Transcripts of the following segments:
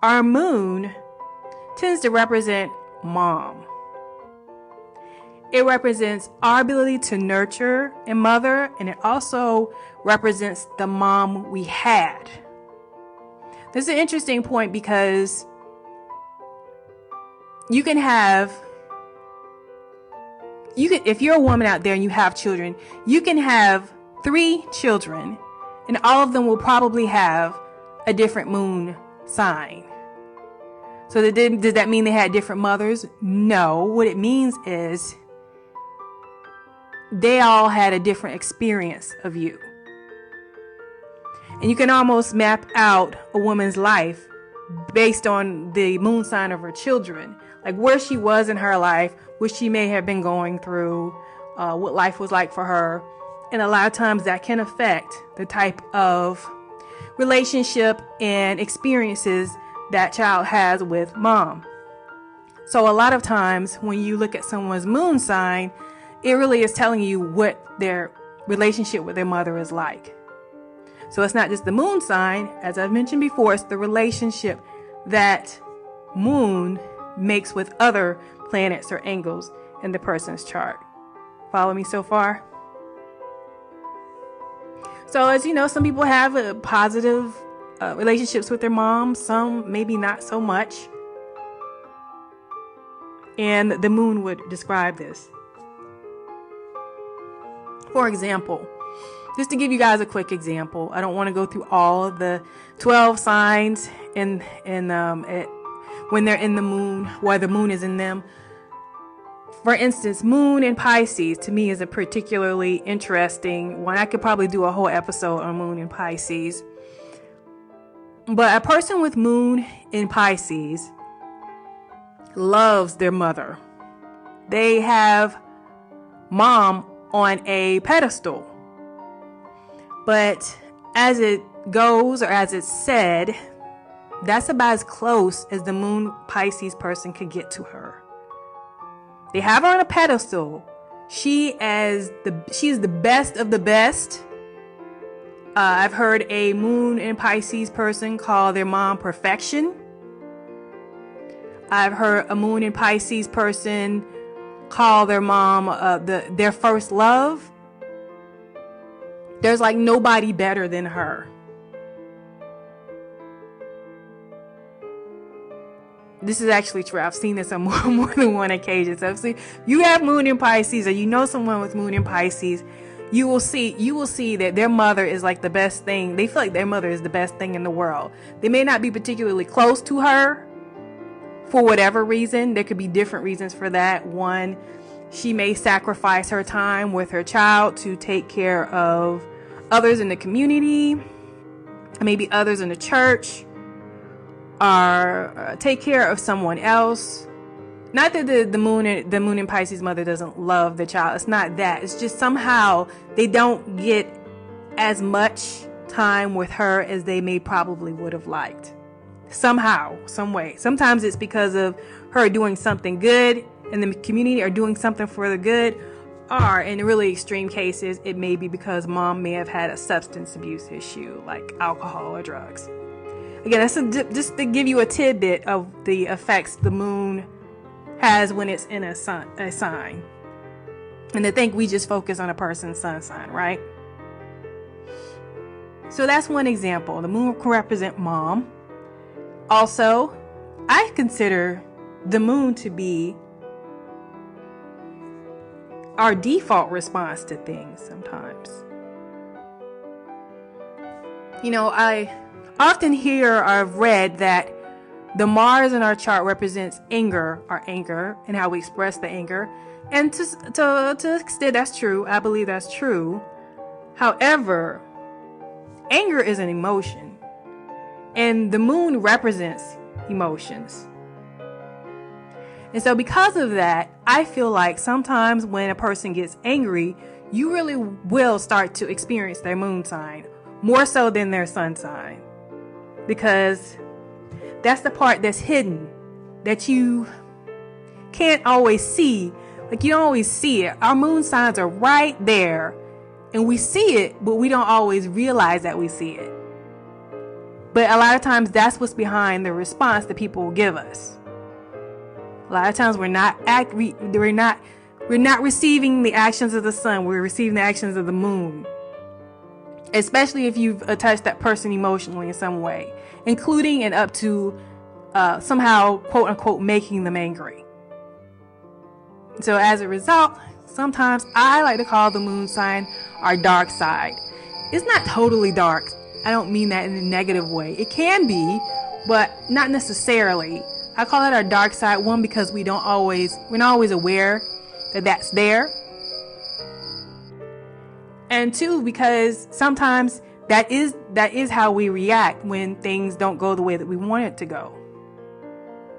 Our moon tends to represent mom. It represents our ability to nurture and mother, and it also represents the mom we had. This is an interesting point because if you're a woman out there and you have children, you can have 3 children and all of them will probably have a different moon sign. So does that mean they had different mothers? No. What it means is they all had a different experience of you. And you can almost map out a woman's life based on the moon sign of her children. Like where she was in her life, what she may have been going through, what life was like for her. And a lot of times that can affect the type of relationship and experiences that child has with mom. So a lot of times when you look at someone's moon sign, it really is telling you what their relationship with their mother is like. So it's not just the moon sign, as I've mentioned before, it's the relationship that moon makes with other planets or angles in the person's chart. Follow me so far? So as you know, some people have positive relationships with their mom, some maybe not so much. And the moon would describe this. For example, just to give you guys a quick example, I don't want to go through all of the 12 signs when they're in the moon, why the moon is in them. For instance, moon in Pisces to me is a particularly interesting one. I could probably do a whole episode on moon in Pisces. But a person with moon in Pisces loves their mother. They have mom on a pedestal. But as it goes, or as it's said, that's about as close as the moon Pisces person could get to her. They have her on a pedestal. She is the best of the best. I've heard a moon in Pisces person call their mom perfection. I've heard a moon in Pisces person call their mom their first love. There's like nobody better than her. This is actually true. I've seen this on more than one occasion. So if you have moon in Pisces, or you know someone with moon in Pisces, you will see that their mother is like the best thing. They feel like their mother is the best thing in the world. They may not be particularly close to her for whatever reason. There could be different reasons for that. One, she may sacrifice her time with her child to take care of others in the community, maybe others in the church, or take care of someone else. Not that the moon in Pisces mother doesn't love the child. It's not that. It's just somehow they don't get as much time with her as they may probably would have liked. Somehow, some way. Sometimes it's because of her doing something good in the community or doing something for the good. Or in really extreme cases, it may be because mom may have had a substance abuse issue like alcohol or drugs. Again, that's just to give you a tidbit of the effects the moon has when it's in a sign. And to think we just focus on a person's sun sign, right? So that's one example. The moon can represent mom. Also, I consider the moon to be our default response to things sometimes. You know, I often hear or I've read that the Mars in our chart represents anger, our anger, and how we express the anger. And to an extent, that's true. I believe that's true. However, anger is an emotion. And the moon represents emotions. And so because of that, I feel like sometimes when a person gets angry, you really will start to experience their moon sign, more so than their sun sign. Because that's the part that's hidden, that you can't always see. Like you don't always see it. Our moon signs are right there and we see it, but we don't always realize that we see it. But a lot of times that's what's behind the response that people will give us. A lot of times we're not receiving the actions of the sun. We're receiving the actions of the moon. Especially if you've touched that person emotionally in some way, including and up to somehow, quote unquote, making them angry. So as a result, sometimes I like to call the moon sign our dark side. It's not totally dark. I don't mean that in a negative way. It can be, but not necessarily. I call it our dark side, one, because we're not always aware that that's there. And two, because sometimes that is how we react when things don't go the way that we want it to go.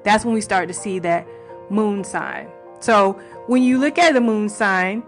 That's when we start to see that moon sign. So when you look at the moon sign,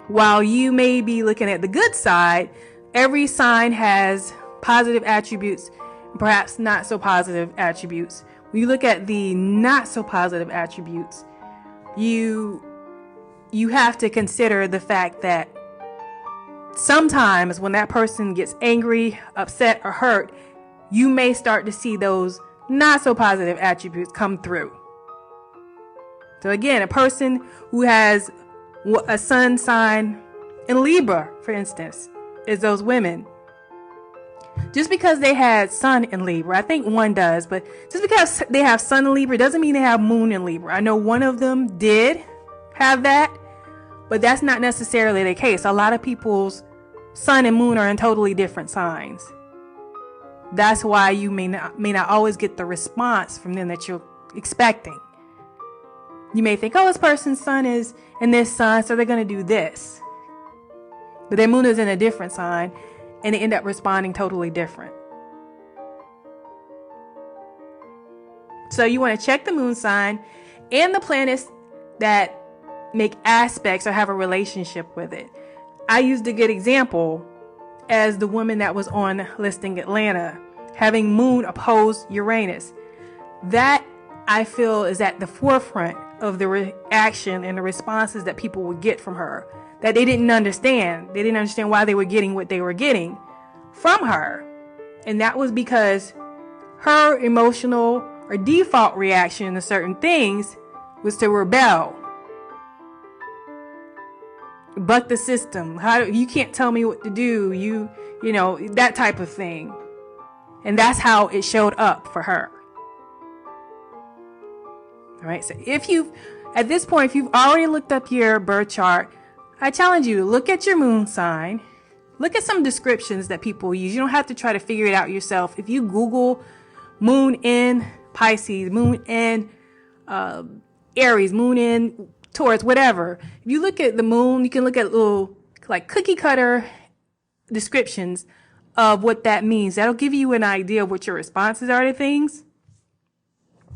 while you may be looking at the good side, every sign has positive attributes, perhaps not so positive attributes. When you look at the not so positive attributes, you have to consider the fact that sometimes when that person gets angry, upset, or hurt, you may start to see those not so positive attributes come through. So again, a person who has a sun sign in Libra, for instance, is those women. Just because they had sun in Libra, I think one does, but just because they have sun in Libra doesn't mean they have moon in Libra. I know one of them did have that, but that's not necessarily the case. A lot of people's sun and moon are in totally different signs. That's why you may not always get the response from them that you're expecting. You may think, oh, this person's sun is in this sign, so they're going to do this. But their moon is in a different sign, and they end up responding totally different. So you want to check the moon sign and the planets that make aspects or have a relationship with it. I used a good example as the woman that was on Listing Atlanta, having moon opposed Uranus. That, I feel, is at the forefront of the reaction and the responses that people would get from her, that they didn't understand. They didn't understand why they were getting what they were getting from her. And that was because her emotional or default reaction to certain things was to rebel. Buck the system. You can't tell me what to do. You know, that type of thing. And that's how it showed up for her. All right. So at this point, if you've already looked up your birth chart, I challenge you to look at your moon sign. Look at some descriptions that people use. You don't have to try to figure it out yourself. If you Google moon in Pisces, moon in Aries, moon in Taurus, whatever. If you look at the moon, you can look at little like cookie cutter descriptions of what that means. That'll give you an idea of what your responses are to things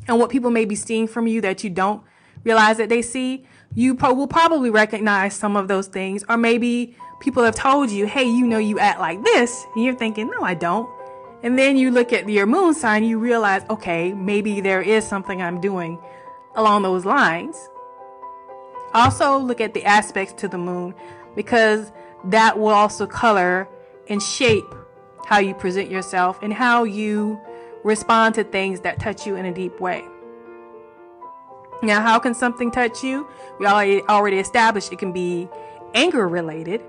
and what people may be seeing from you that you don't realize that they see. You will probably recognize some of those things, or maybe people have told you, hey, you act like this, and you're thinking, no, I don't. And then you look at your moon sign, you realize, okay, maybe there is something I'm doing along those lines. Also look at the aspects to the moon, because that will also color and shape how you present yourself and how you respond to things that touch you in a deep way. Now, how can something touch you? We already established it can be anger related,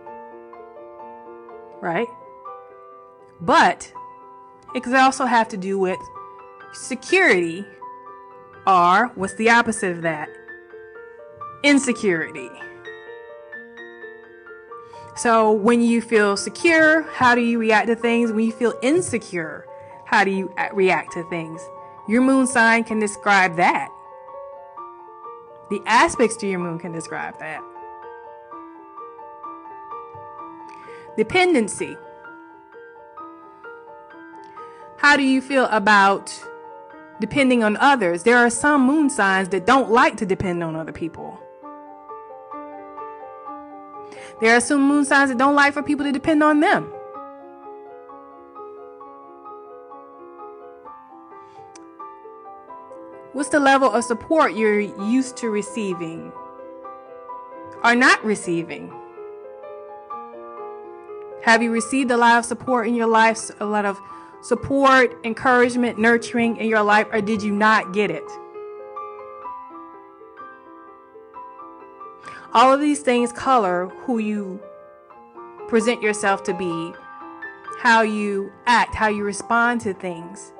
right? But it could also have to do with security, or what's the opposite of that? Insecurity. So when you feel secure, how do you react to things? When you feel insecure, how do you react to things? Your moon sign can describe that. The aspects to your moon can describe that. Dependency. How do you feel about depending on others? There are some moon signs that don't like to depend on other people. There are some moon signs that don't like for people to depend on them. What's the level of support you're used to receiving or not receiving? Have you received a lot of support in your life, a lot of support, encouragement, nurturing in your life, or did you not get it? All of these things color who you present yourself to be, how you act, how you respond to things.